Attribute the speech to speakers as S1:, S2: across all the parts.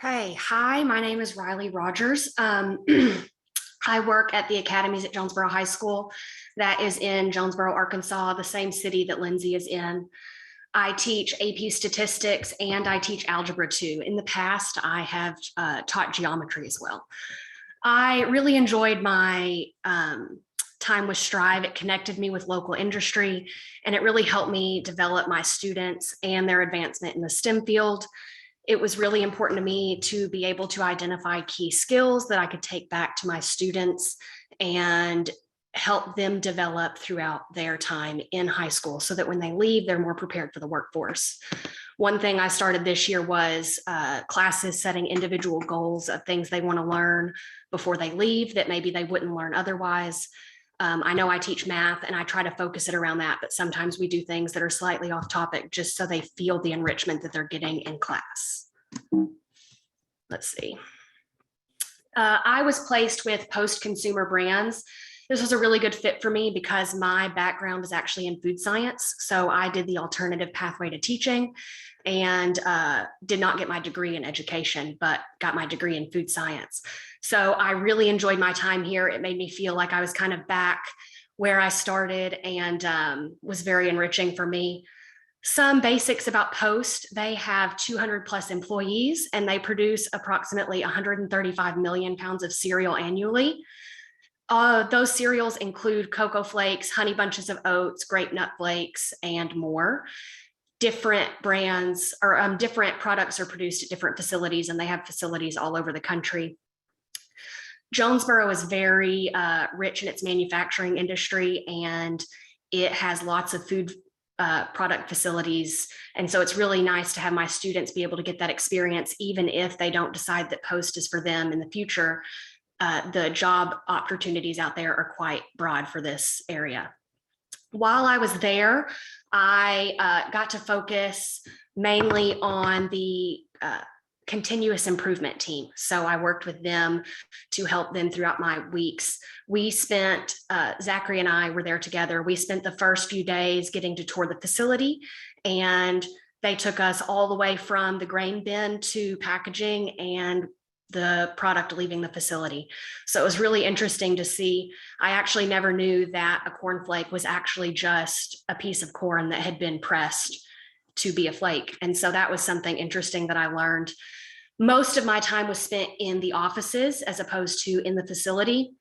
S1: Okay, hi, my name is Riley Rogers. I work at the academies at Jonesboro High School that is in Jonesboro, Arkansas, the same city that Lindsay is in. I teach AP statistics and I teach algebra too. In the past, I have taught geometry as well. I really enjoyed my time with Strive. It connected me with local industry and it really helped me develop my students and their advancement in the STEM field. It was really important to me to be able to identify key skills that I could take back to my students and help them develop throughout their time in high school so that when they leave, they're more prepared for the workforce. One thing I started this year was classes setting individual goals of things they want to learn before they leave that maybe they wouldn't learn otherwise. I know I teach math and I try to focus it around that, but sometimes we do things that are slightly off topic just so they feel the enrichment that they're getting in class. Let's see. I was placed with post-consumer brands. This was a really good fit for me because my background is actually in food science. So I did the alternative pathway to teaching and did not get my degree in education, but got my degree in food science. So I really enjoyed my time here. It made me feel like I was kind of back where I started and was very enriching for me. Some basics about Post: they have 200 plus employees and they produce approximately 135 million pounds of cereal annually. Those cereals include Cocoa Flakes, Honey Bunches of Oats, Grape Nut Flakes, and more. Different brands or different products are produced at different facilities, and they have facilities all over the country. Jonesboro is very rich in its manufacturing industry, and it has lots of food product facilities. And so it's really nice to have my students be able to get that experience, even if they don't decide that Post is for them in the future. The job opportunities out there are quite broad for this area. While I was there, I got to focus mainly on the continuous improvement team. So I worked with them to help them throughout my weeks. We spent, Zachary and I were there together. We spent the first few days getting to tour the facility, and they took us all the way from the grain bin to packaging and the product leaving the facility. So it was really interesting to see. I actually never knew that a cornflake was actually just a piece of corn that had been pressed to be a flake. And so that was something interesting that I learned. Most of my time was spent in the offices as opposed to in the facility.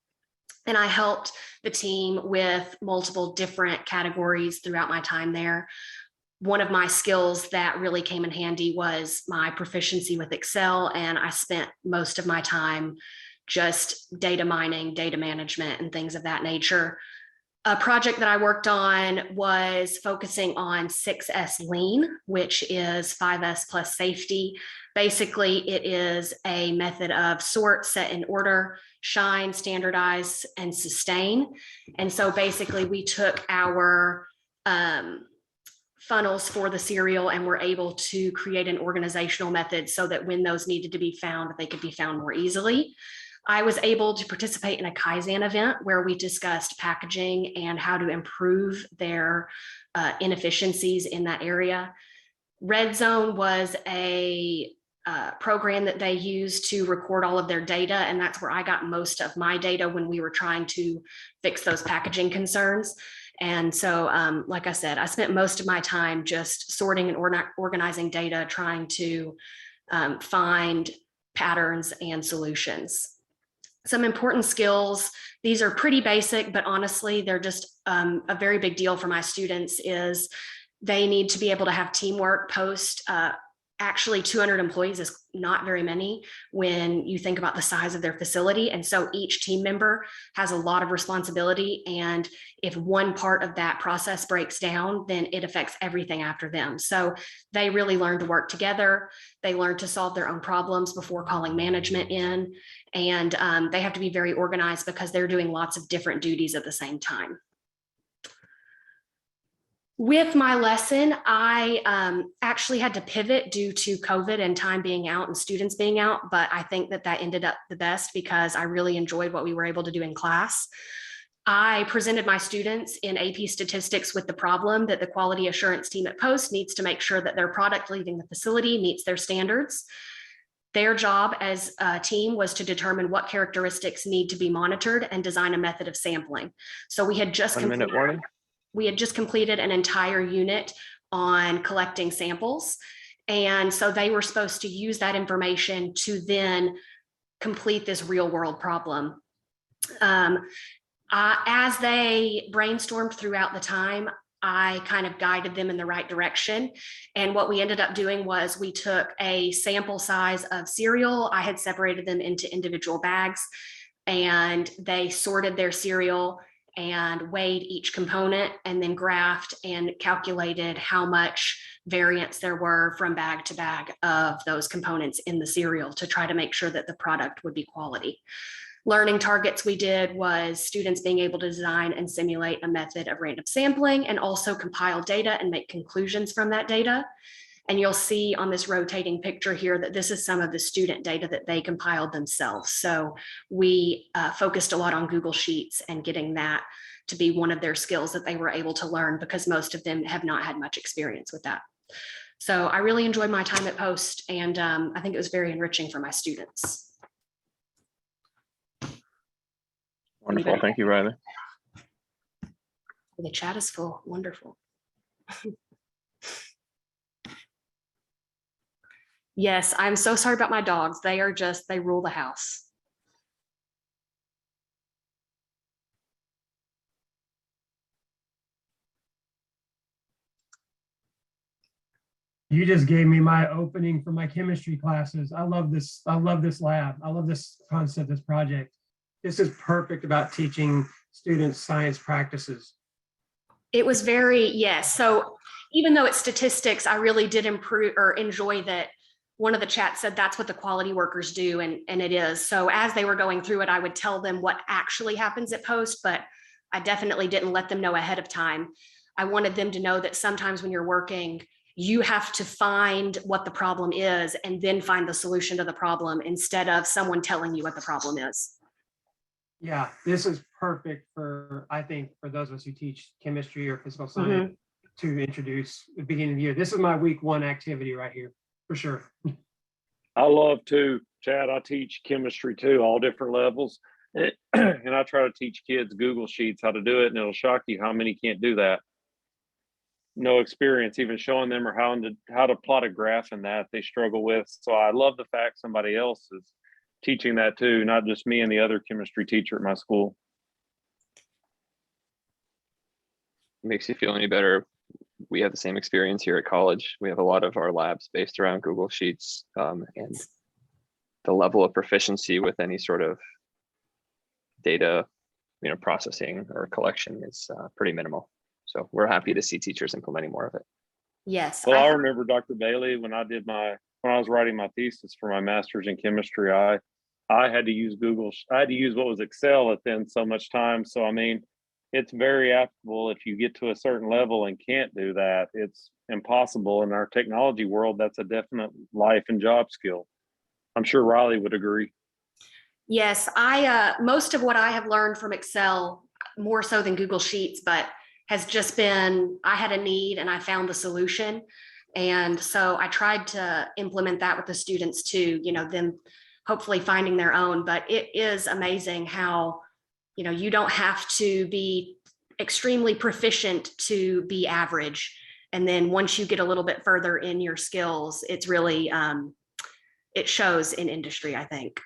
S1: And I helped the team with multiple different categories throughout my time there. One of my skills that really came in handy was my proficiency with Excel, and I spent most of my time just data mining, data management, and things of that nature. A project that I worked on was focusing on 6S Lean, which is 5S plus safety. Basically, it is a method of sort, set in order, shine, standardize, and sustain. And so basically we took our funnels for the cereal and were able to create an organizational method so that when those needed to be found, they could be found more easily. I was able to participate in a Kaizen event where we discussed packaging and how to improve their inefficiencies in that area. Red Zone was a program that they use to record all of their data, and that's where I got most of my data when we were trying to fix those packaging concerns. And so, like I said, I spent most of my time just sorting and organizing data, trying to find patterns and solutions. Some important skills, these are pretty basic, but honestly, they're just a very big deal for my students. Is they need to be able to have teamwork. Post actually 200 employees is not very many when you think about the size of their facility. And so each team member has a lot of responsibility. And if one part of that process breaks down, then it affects everything after them. So they really learn to work together. They learn to solve their own problems before calling management in. And they have to be very organized because they're doing lots of different duties at the same time. With my lesson, I actually had to pivot due to COVID and time being out and students being out, but I think that that ended up the best because I really enjoyed what we were able to do in class. I presented my students in AP statistics with the problem that the quality assurance team at Post needs to make sure that their product leaving the facility meets their standards. Their job as a team was to determine what characteristics need to be monitored and design a method of sampling. So we had just
S2: 1 minute warning.
S1: completed an entire unit on collecting samples. And so they were supposed to use that information to then complete this real world problem. As they brainstormed throughout the time, I kind of guided them in the right direction. And what we ended up doing was we took a sample size of cereal. I had separated them into individual bags, and they sorted their cereal and weighed each component and then graphed and calculated how much variance there were from bag to bag of those components in the cereal to try to make sure that the product would be quality. Learning targets we did was students being able to design and simulate a method of random sampling and also compile data and make conclusions from that data. And you'll see on this rotating picture here that this is some of the student data that they compiled themselves. So we focused a lot on Google Sheets and getting that to be one of their skills that they were able to learn, because most of them have not had much experience with that. So I really enjoyed my time at Post, and I think it was very enriching for my students.
S2: Wonderful. Thank you, Riley.
S1: The chat is full. Wonderful. Yes, I'm so sorry about my dogs. They rule the house.
S3: You just gave me my opening for my chemistry classes. I love this. I love this lab. I love this concept, this project. This is perfect about teaching students science practices.
S1: It was very, yes. So even though it's statistics, I really did enjoy that. One of the chats said that's what the quality workers do, and it is. So as they were going through it, I would tell them what actually happens at Post, but I definitely didn't let them know ahead of time. I wanted them to know that sometimes when you're working, you have to find what the problem is and then find the solution to the problem instead of someone telling you what the problem is.
S3: Yeah, this is perfect for, I think, for those of us who teach chemistry or physical science to introduce at the beginning of the year. This is my week 1 activity right here, for sure.
S4: I love to, Chad, I teach chemistry too, all different levels. And I try to teach kids Google Sheets how to do it, and it'll shock you how many can't do that. No experience even showing them or how to plot a graph in that they struggle with. So I love the fact somebody else is teaching that too, not just me and the other chemistry teacher at my school.
S2: Makes you feel any better? We have the same experience here at college. We have a lot of our labs based around Google Sheets, and the level of proficiency with any sort of data, processing or collection is pretty minimal. So we're happy to see teachers implementing more of it.
S1: Yes.
S4: Well, I remember Dr. Bailey when I was writing my thesis for my master's in chemistry. I had to use I had to use what was Excel at then so much time. So I mean, it's very applicable if you get to a certain level and can't do that. It's impossible in our technology world. That's a definite life and job skill. I'm sure Riley would agree.
S1: Yes, most of what I have learned from Excel, more so than Google Sheets, but has just been, I had a need and I found the solution. And so I tried to implement that with the students too, them hopefully finding their own. But it is amazing how, you don't have to be extremely proficient to be average. And then once you get a little bit further in your skills, it's really, it shows in industry, I think.